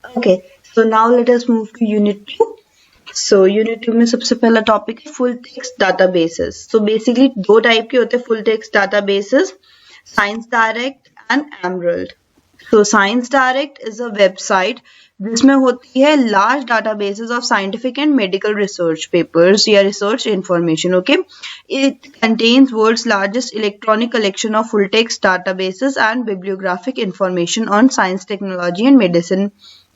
Okay, so now let us move to Unit 2. So Unit 2 में सबसे पहला topic है full text databases. So basically दो type के होते हैं full text databases, science direct and emerald. So Science Direct is a website जिसमें होती है large databases of scientific and medical research papers या research information. Okay, it contains world's largest electronic collection of full text databases and bibliographic information on science, technology and medicine.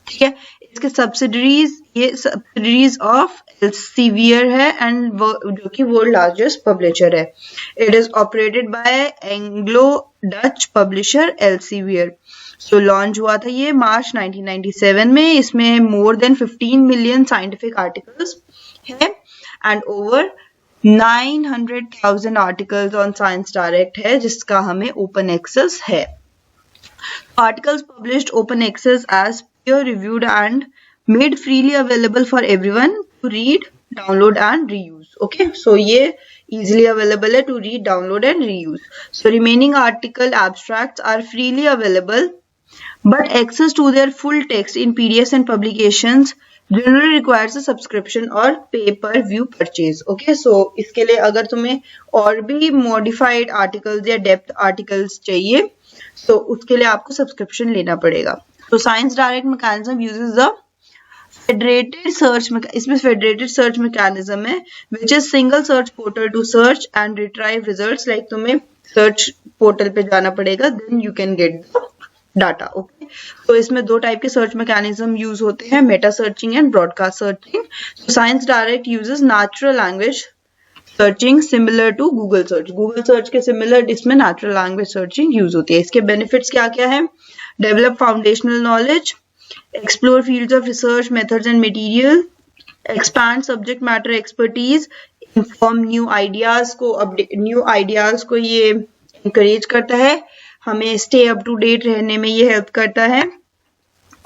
ठीक है, इसके subsidiaries of Elsevier है and जो कि world largest publisher है. It is operated by Anglo Dutch publisher Elsevier. So launch हुआ था ये मार्च 1997 में. इसमें more than 15 million scientific articles है and over 900,000 articles on Science Direct है जिसका हमें ओपन एक्सेस है. Articles published open access as peer-reviewed and made freely available for everyone to read, download and reuse. Okay, so ये easily available है to read, download and reuse. So remaining article abstracts are freely available, but access to their full text in PDFs and publications generally requires a subscription or pay-per-view purchase. Okay, so इसके लिए अगर तुम्हें और भी modified articles या depth articles चाहिए तो उसके लिए आपको सब्सक्रिप्शन लेना पड़ेगा. तो ScienceDirect mechanism uses the federated search. इसमें फेडरेटेड सर्च मैकेनिज्म है which is single search portal to search and retrieve results. Like तुम्हें सर्च पोर्टल पे जाना पड़ेगा then you can get the data. Okay, तो इसमें दो टाइप के सर्च मैकेनिज्म यूज होते हैं, meta searching and broadcast searching. ScienceDirect uses natural language searching similar to Google search. Google search के सिमिलर इसमें नेचुरल लैंग्वेज सर्चिंग यूज होती है. इसके बेनिफिट्स क्या क्या है? Develop foundational knowledge, explore fields of research methods and material, expand subject matter expertise, inform new ideas को ये इंकरेज करता है, हमें स्टे अप टू डेट रहने में ये हेल्प करता है,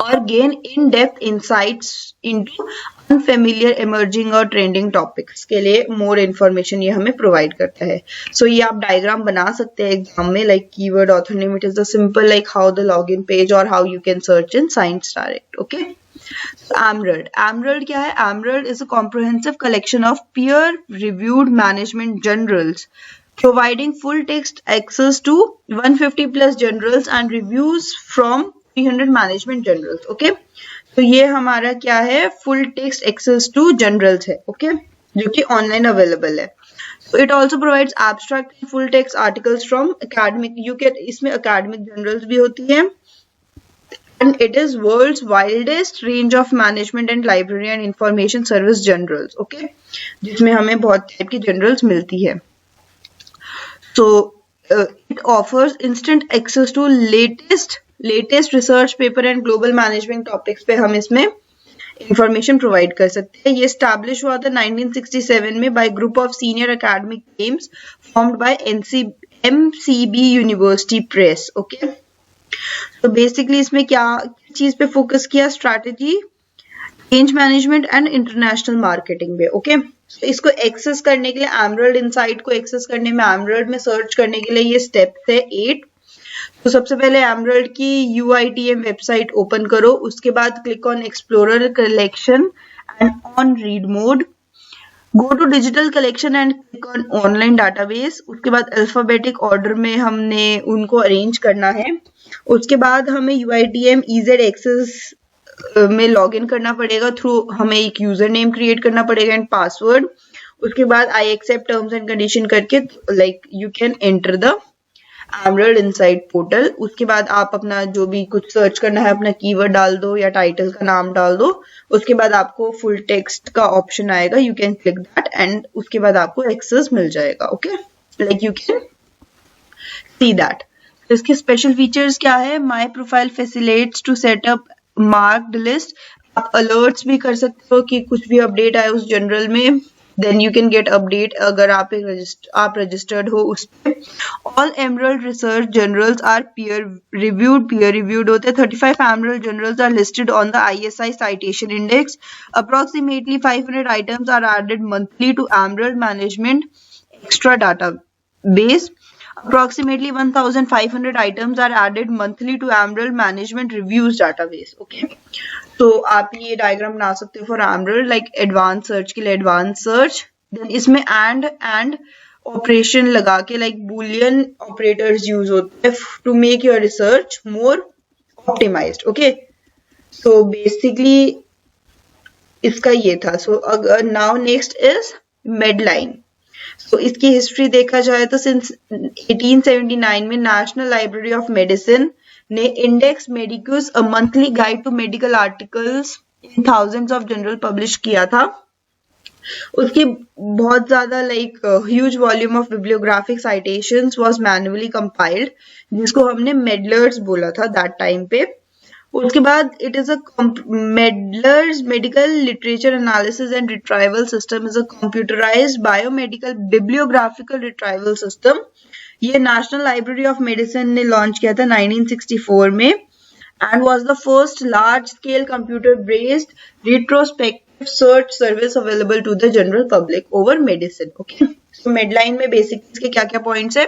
और gain in depth insights into unfamiliar emerging और ट्रेंडिंग टॉपिक्स के लिए मोर इन्फॉर्मेशन ये हमें प्रोवाइड करता है. सो ये आप डायग्राम बना सकते हैं एग्जाम में, like keyword author name. It is the simple like how the login page और how you can search in Science Direct. Okay, Emerald क्या है? Emerald is a comprehensive collection of peer reviewed management journals providing full text access to 150 plus journals and reviews from 300 management journals. Okay, तो ये हमारा क्या है? full text access to journals है. Okay, जो कि online available है. So it also provides abstract and full text articles from academic. You get इसमें academic journals भी होती है. And it is world's widest range of management and library and information service journals. Okay, जिसमें हमें बहुत type की journals मिलती है. So it offers instant access to latest research paper and global management topics पे हम इसमें information provide कर सकते हैं. ये establish हुआ था 1967 में by group of senior academic teams formed by MCB University Press. Okay, so basically इसमें क्या चीज पे फोकस किया? Strategy, change management and international marketing पे. ओके, इसको एक्सेस करने के लिए एमरल्ड इनसाइट को एक्सेस करने में, एमरल्ड में सर्च करने के लिए ये स्टेप्स है 8. तो सबसे पहले एमरल्ड की UITM वेबसाइट ओपन करो. उसके बाद click on explorer collection and on read mode. Go to digital collection and click on online database. उसके बाद अल्फाबेटिक ऑर्डर में हमने उनको अरेंज करना है. उसके बाद हमें UITM EZ एक्सेस में लॉग इन करना पड़ेगा थ्रू, हमें एक यूजर नेम क्रिएट करना पड़ेगा एंड पासवर्ड. उसके बाद I accept terms and condition करके like you can enter the Emerald Insight portal. उसके बाद आप अपना जो भी कुछ सर्च करना है अपना कीवर्ड डाल दो या टाइटल का नाम डाल दो. उसके बाद आपको फुल टेक्स्ट का ऑप्शन आएगा, you can click that and उसके बाद आपको एक्सेस मिल जाएगा. Okay, like you can see that. इसके स्पेशल फीचर्स क्या है? My profile facilitates to setup marked list. आप अलर्ट्स भी कर सकते हो कि कुछ भी अपडेट आए उस जनरल में, then you can get update अगर आप रजिस्टर्ड हो उस पे. All Emerald research journals are peer reviewed होते हैं. 35 Emerald journals are listed on the ISI citation index. Approximately 500 items are added monthly to Emerald management extra database. Approximately 1,500 items are added monthly to Emerald Management Reviews database. Okay, तो आप ये diagram बना सकते हो for Emerald, like advance search के लिए advance search, then इसमें and operation लगा के लाइक बुलियन ऑपरेटर्स यूज होते हैं to make your research more optimised. Okay, so basically इसका ये था. सो अगर now next is MEDLINE. So इसकी हिस्ट्री देखा जाए तो सिंस 1879 में नेशनल लाइब्रेरी ऑफ मेडिसिन ने Index Medicus a monthly guide to medical articles in thousands of journal publish किया था. उसकी बहुत ज्यादा like huge volume of bibliographic citations was manually compiled, जिसको हमने मेडलर्स बोला था दैट टाइम पे. उसके बाद it is a MEDLARS medical literature analysis and retrieval system is a computerised biomedical bibliographical retrieval system. ये नेशनल लाइब्रेरी ऑफ मेडिसिन ने launch किया था 1964 में and was the first large scale computer based retrospective search service available to the general public over medicine. Okay, so MEDLINE में basic इसके क्या क्या points है.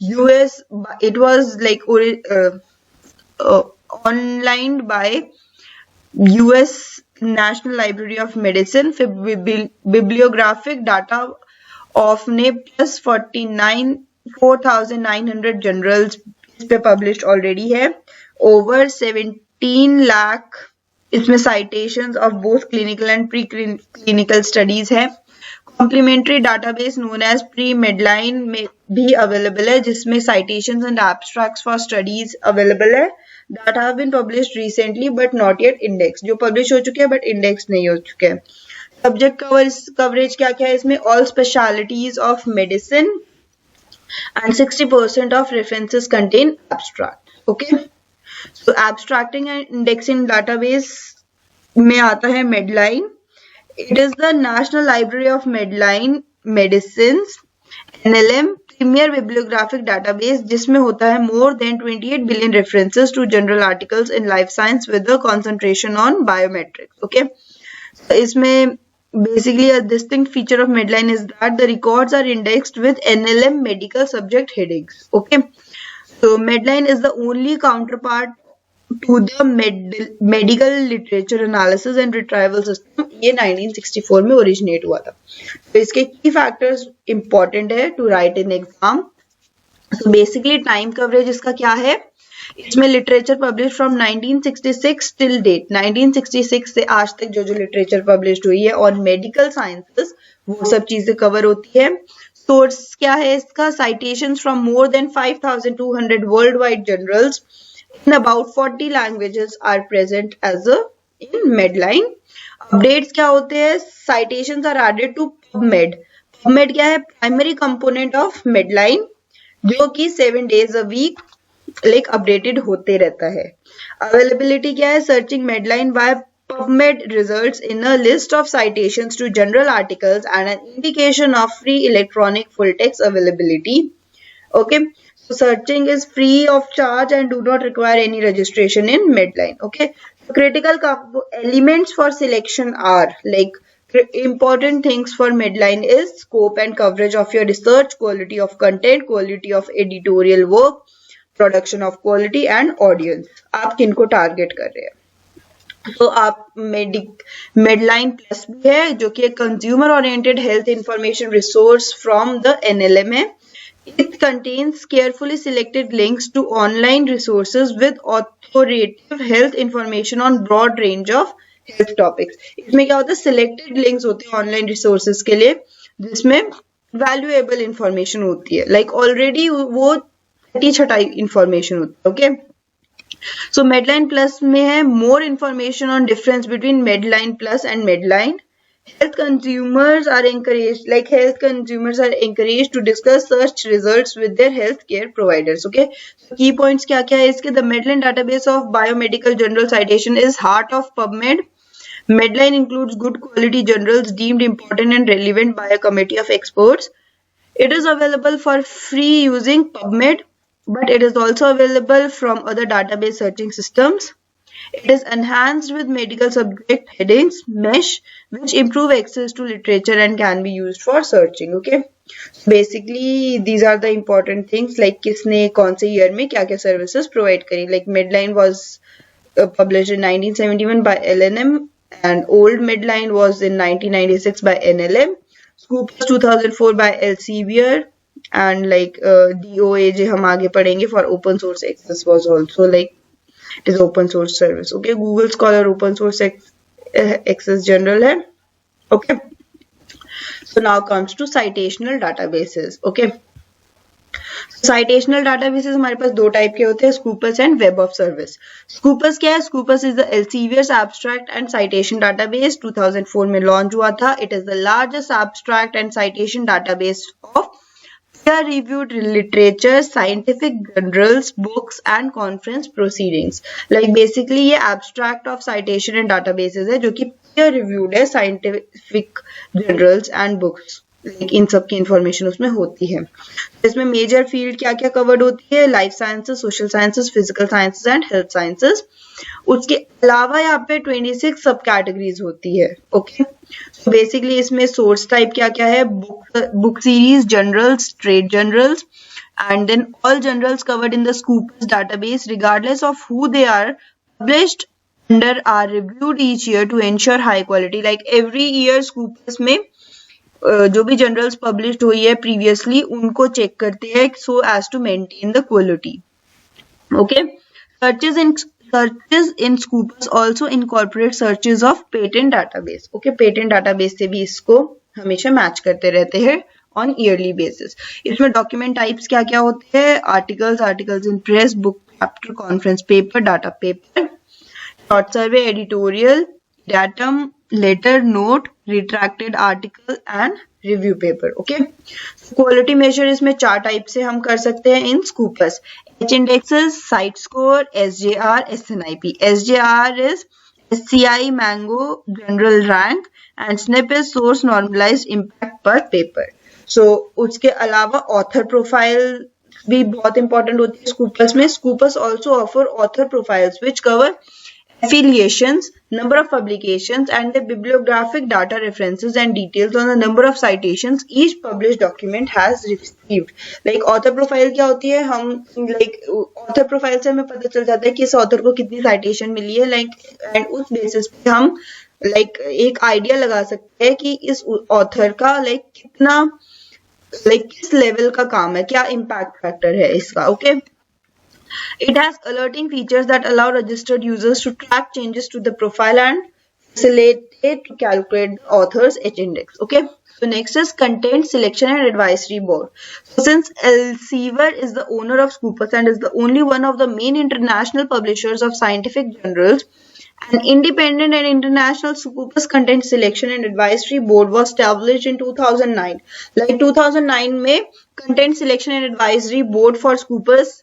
US, it was like online by US National Library of Medicine. फिर bibliographic data of ने plus 4,900 journals इस पे published already है. Over 17 lakh इसमें citations of both clinical and pre-clinical studies है. Complementary database known as pre-Medline में भी available है, जिसमें citations and abstracts for studies available है that have been published recently but not yet indexed. जो publish हो चुके हैं but index नहीं हो चुके हैं. Subject coverage क्या क्या है इसमें. All specialties of medicine and 60% of references contain abstract. Okay, so abstracting and indexing database में आता है Medline. It is the National Library of Medicines NLM premier bibliographic database, जिसमें होता है more than 28 billion references to general articles in life science with a concentration on biometrics. Okay, so इसमें basically a distinct feature of Medline is that the records are indexed with NLM medical subject headings. Okay, so Medline is the only counterpart to the medical literature analysis and retrieval system. ये 1964 में originate हुआ था. तो इसके की factors important है to write in exam. So basically time coverage इसका क्या है. इसमें literature publish from 1966 till date, 1966 से आज तक जो जो लिटरेचर पब्लिश हुई है ऑन मेडिकल साइंसेस वो सब चीजें कवर होती है. सोर्स क्या है इसका. Citations from more than 5,200 world wide journals in about 40 languages are present as a in Medline. Updates क्या होते हैं. Citations are added to PubMed. PubMed क्या है. Primary component of Medline, जो कि 7 days a week like updated होते रहता है. Availability क्या है. Searching Medline by PubMed results in a list of citations to general articles and an indication of free electronic full text availability. Okay, so searching is free of charge and do not require any registration in Medline. Okay, so critical elements for selection are like important things for Medline is scope and coverage of your research, quality of content, quality of editorial work, production of quality and audience. आप किनको target कर रहे हैं. तो आप Medline plus भी है जो कि एक consumer oriented health information resource from the NLM है. It contains carefully selected links to online resources with authoritative health information on broad range of health topics. इसमें क्या होता है. selected links होते हैं online resources के लिए जिसमें valuable information होती है. like already वो छटी information होती है. okay, so Medline Plus में है more information on difference between Medline Plus and Medline. Health consumers are encouraged to discuss search results with their healthcare providers. Okay, so key points क्या क्या है इसके. The Medline database of biomedical journal citation is heart of PubMed. Medline includes good quality journals deemed important and relevant by a committee of experts. It is available for free using PubMed, but it is also available from other database searching systems. It is enhanced with medical subject headings, mesh, which improve access to literature and can be used for searching. Okay. Basically, these are the important things like किसने कौन से year में क्या क्या services provide करी. Like Medline was published in 1971 by LNM and Old Medline was in 1996 by NLM. Scoopus 2004 by Elsevier and like DOAJ हम आगे पढ़ेंगे for open source access was also like it is open source service. Okay, Google Scholar open source access general है. Okay. So now comes to citational databases. Okay. Citational databases हमारे पास दो type के होते हैं, Scopus and Web of Service. Scopus क्या है? Scopus is the Elsevier's abstract and citation database. 2004 में launch हुआ था. It is the largest abstract and citation database of peer-reviewed literature, scientific journals, books, and conference proceedings. Like basically ये abstract of citation and databases है जो कि peer-reviewed है, scientific journals and books. Like इन सब की information उसमें होती है. इसमें मेजर फील्ड क्या क्या कवर्ड होती है? Life sciences, social sciences, physical sciences and health sciences. उसके अलावा यहाँ पे 26 सब कैटेगरीज होती है. ओके. So basically इसमें सोर्स टाइप क्या क्या है? Book series, journals, trade journals, and then all journals covered in the Scopus database regardless of who they are published under are reviewed each year to ensure high quality. Like every year Scopus में जो भी journals published हुई है previously उनको check करते हैं so as to maintain the quality. Okay. Searches in Scopus also incorporate searches of patent database. Okay. Patent database से भी इसको हमेशा मैच करते रहते हैं ऑन ईयरली बेसिस. इसमें डॉक्यूमेंट टाइप्स क्या क्या होते हैं? Articles in press, book chapter, conference paper, data paper, short survey, editorial, datum, letter, note, retracted article and review paper. Okay. Quality measure इसमें चार टाइप से हम कर सकते हैं इन Scopus. H indexes, site score, SJR, SNIP. SJR is SCI Mango General Rank and SNIP is Source Normalized Impact per Paper. So उसके अलावा author profile भी बहुत important होती है Scopus में. Scopus also offer author profiles which cover affiliations, number of publications, and the bibliographic data references and details on the number of citations each published document has received. Like author profile क्या होती है? हम like author profile से हमें पता चल जाता है कि इस author को कितनी citation मिली है, like and उस basis पे हम like एक idea लगा सकते हैं कि इस author का like कितना like किस level का काम है, क्या impact factor है इसका. Okay. It has alerting features that allow registered users to track changes to the profile and facilitate to calculate the author's H-index. Okay. So next is Content Selection and Advisory Board. So since Elsevier is the owner of Scopus and is the only one of the main international publishers of scientific journals, an independent and international Scopus Content Selection and Advisory Board was established in 2009. Like 2009 में Content Selection and Advisory Board for Scopus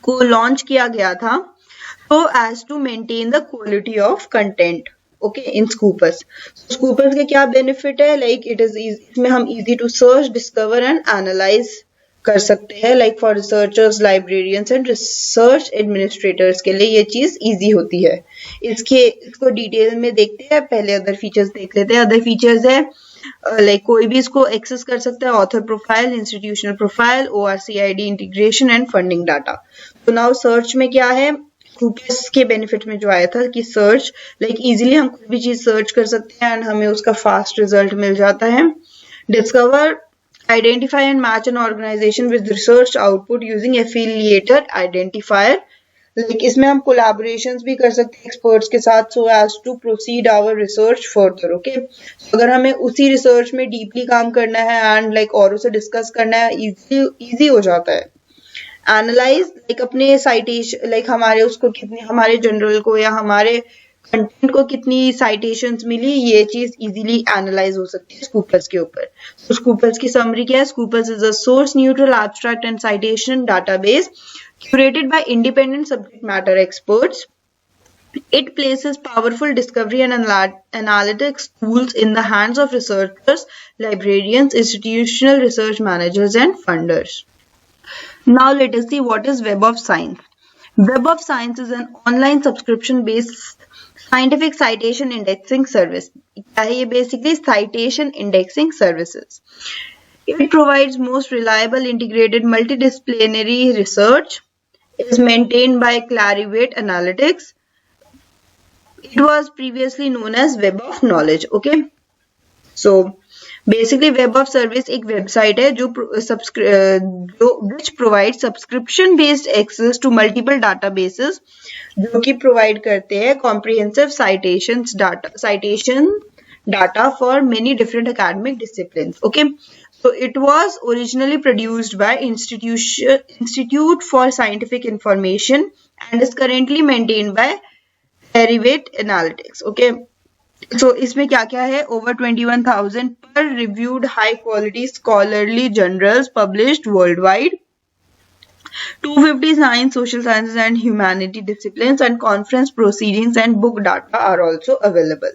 को launch किया गया था so as to maintain the quality of content. Okay, in Scopus. Scopus के क्या benefit है? Like it is easy, इसमें हम easy to search, discover and analyze कर सकते हैं. Like for researchers, librarians and research administrators के लिए ये चीज easy होती है. इसको डिटेल में देखते हैं. पहले अदर फीचर्स देख लेते हैं. अदर फीचर्स है like कोई भी इसको एक्सेस कर सकता है. Author profile, institutional profile, ORCID integration and funding data. तो नाउ सर्च में क्या है? Scopus के बेनिफिट में जो आया था कि सर्च लाइक इजीली हम कोई भी चीज सर्च कर सकते हैं एंड हमें उसका फास्ट रिजल्ट मिल जाता है. Discover, identify and match an organization with research output using affiliator identifier. Like इसमें हम collaborations भी कर सकते हैं experts के साथ so as to proceed our research further. Okay. So अगर हमें उसी research में deeply काम करना है and like औरों से discuss करना है easy हो जाता है. Analyze, like अपने citation, like हमारे उसको कितनी, हमारे journal को या हमारे कंटेंट को कितनी साइटेशंस मिली, ये चीज इजीली एनालाइज हो सकती है Scopus के ऊपर. तो Scopus की समरी क्या है? Scopus is a source neutral abstract and citation database curated by independent subject matter experts. It places powerful discovery and analytics tools in the hands of researchers, librarians, institutional research managers and funders. Now let us see what is Web of Science. Web of Science is an online subscription-based scientific citation indexing service. क्या है ये? Basically citation indexing services. It provides most reliable integrated multidisciplinary research. It is maintained by Clarivate Analytics. It was previously known as Web of Knowledge. Okay. So basically Web of Service एक website है जो which provides subscription based access to multiple databases जो कि provide करते हैं comprehensive citation data for many different academic disciplines. Okay, so it was originally produced by Institute for Scientific Information and is currently maintained by Clarivate Analytics. Okay. So इसमें क्या क्या है? Over 21,000 per reviewed high quality scholarly journals published worldwide, 250 science, social sciences and humanity disciplines, and conference proceedings and book data are also available.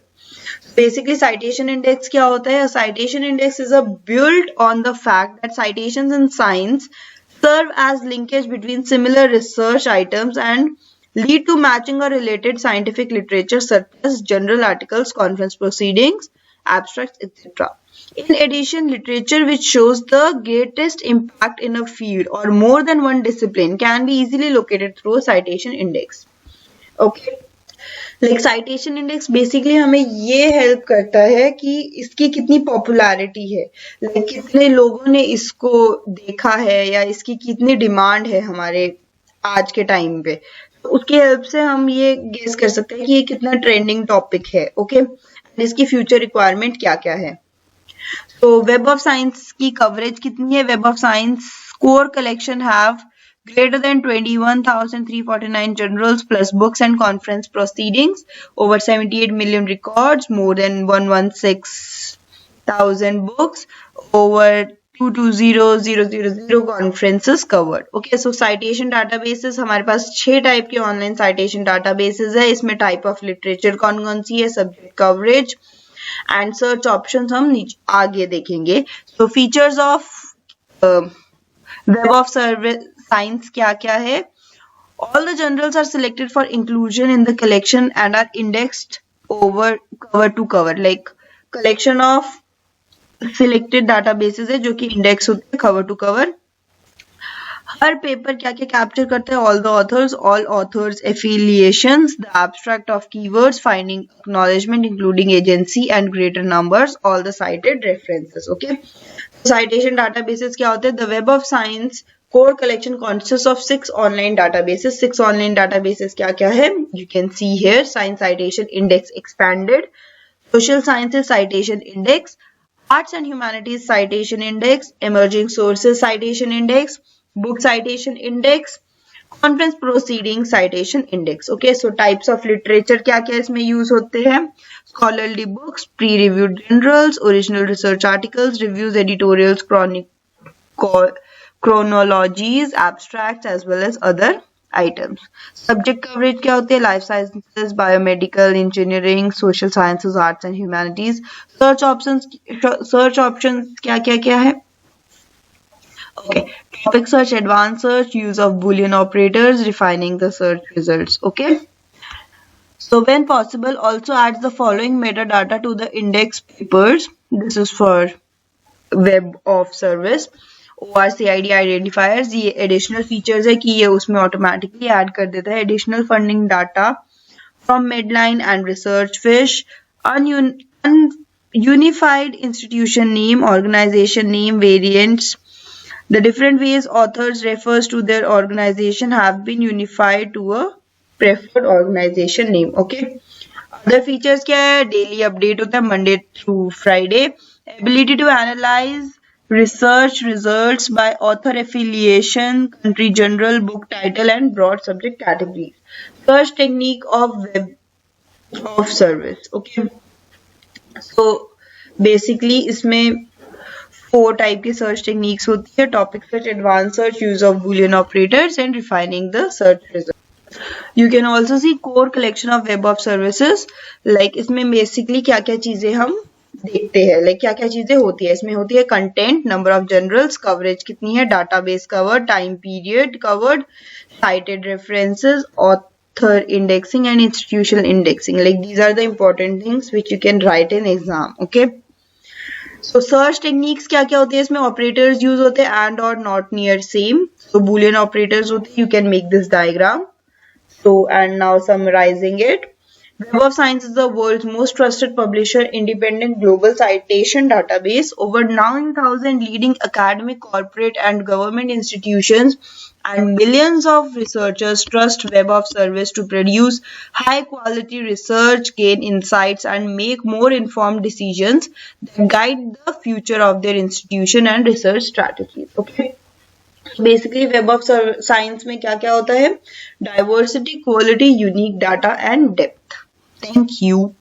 Basically citation index क्या होता है? A citation index is a built on the fact that citations in science serve as linkage between similar research items and lead to matching or related scientific literature such as journal articles, conference proceedings, abstracts, etc. In addition, literature which shows the greatest impact in a field or more than one discipline can be easily located through a citation index. Okay. Like citation index basically हमें ये help करता है कि इसकी कितनी popularity है, like कितने लोगों ने इसको देखा है या इसकी कितनी demand है हमारे आज के टाइम पे, उसकी हेल्प से हम ये गेस कर सकते हैं कि ये कितना ट्रेंडिंग टॉपिक है. ओके, इसकी फ्यूचर रिक्वायरमेंट क्या क्या है. तो वेब ऑफ साइंस की कवरेज कितनी है? Web of science core collection have greater than 21,349 journals plus books and conference proceedings, over 78 million records, more than 116,000 books, over 220,000 conferences covered. Okay, so citation databases हमारे पास 6 type के online citation databases है. इसमें type of literature कौन कौन सी है, subject coverage and search options हम आगे देखेंगे. So features of Web of Science क्या क्या है? All the journals are selected for inclusion in the collection and are indexed over cover to cover. Like collection of selected databases है जो कि index होते हैं cover to cover. Her paper क्या क्या कैप्चर करते हैं? all authors affiliations, the abstract of keywords, finding acknowledgement including agency and greater numbers, all the cited references. Okay, citation databases क्या होते हैं? The Web of Science core collection consists of 6 online databases. 6 online databases क्या क्या है? You can see here: Science Citation Index Expanded, Social Sciences Citation Index, Arts and Humanities Citation Index, Emerging Sources Citation Index, Book Citation Index, Conference Proceedings Citation Index. Okay, so types of literature क्या क्या इसमें use होते हैं? Scholarly books, pre-reviewed journals, original research articles, reviews, editorials, chronologies, abstracts as well as other items. Subject coverage क्या होते हैं? Life sciences, biomedical, engineering, social sciences, arts and humanities. Search options क्या क्या है? Okay, topic search, advanced search, use of Boolean operators, refining the search results. Okay, so when possible also adds the following metadata to the index papers. This is for web of service. ORCID identifiers, ये additional features है कि ये उसमें automatically add कर देता है. Additional funding data from Medline and Researchfish, unified institution name, organization name, variants. The different ways authors refers to their organization have been unified to a preferred organization name. Okay. Other features क्या है? Daily update होता है Monday through Friday. Ability to analyze research results by author affiliation, country general, book title and broad subject categories. Search technique of web of service. Okay, so basically इसमें 4 type की search techniques होती है: topic search, advanced search, use of Boolean operators and refining the search results. You can also see core collection of web of services. Like इसमें basically क्या क्या चीजें हम देखते हैं लाइक क्या क्या चीजें होती है इसमें। होती है content, number of journals, coverage कितनी है, database covered, time period covered, cited references, author indexing and institutional indexing. Like these are the important things which you can write in exam. Okay. So search techniques क्या क्या होती है इसमें? operators use होते हैं and or not near same. So boolean operators होते हैं. You can make this diagram. So and now summarizing it. Web of Science is the world's most trusted publisher, independent global citation database. Over 9,000 leading academic, corporate, and government institutions and millions of researchers trust Web of Service to produce high-quality research, gain insights, and make more informed decisions that guide the future of their institution and research strategies. Okay. Basically web of science में क्या क्या होता है? Diversity, quality, unique data and depth. Thank you.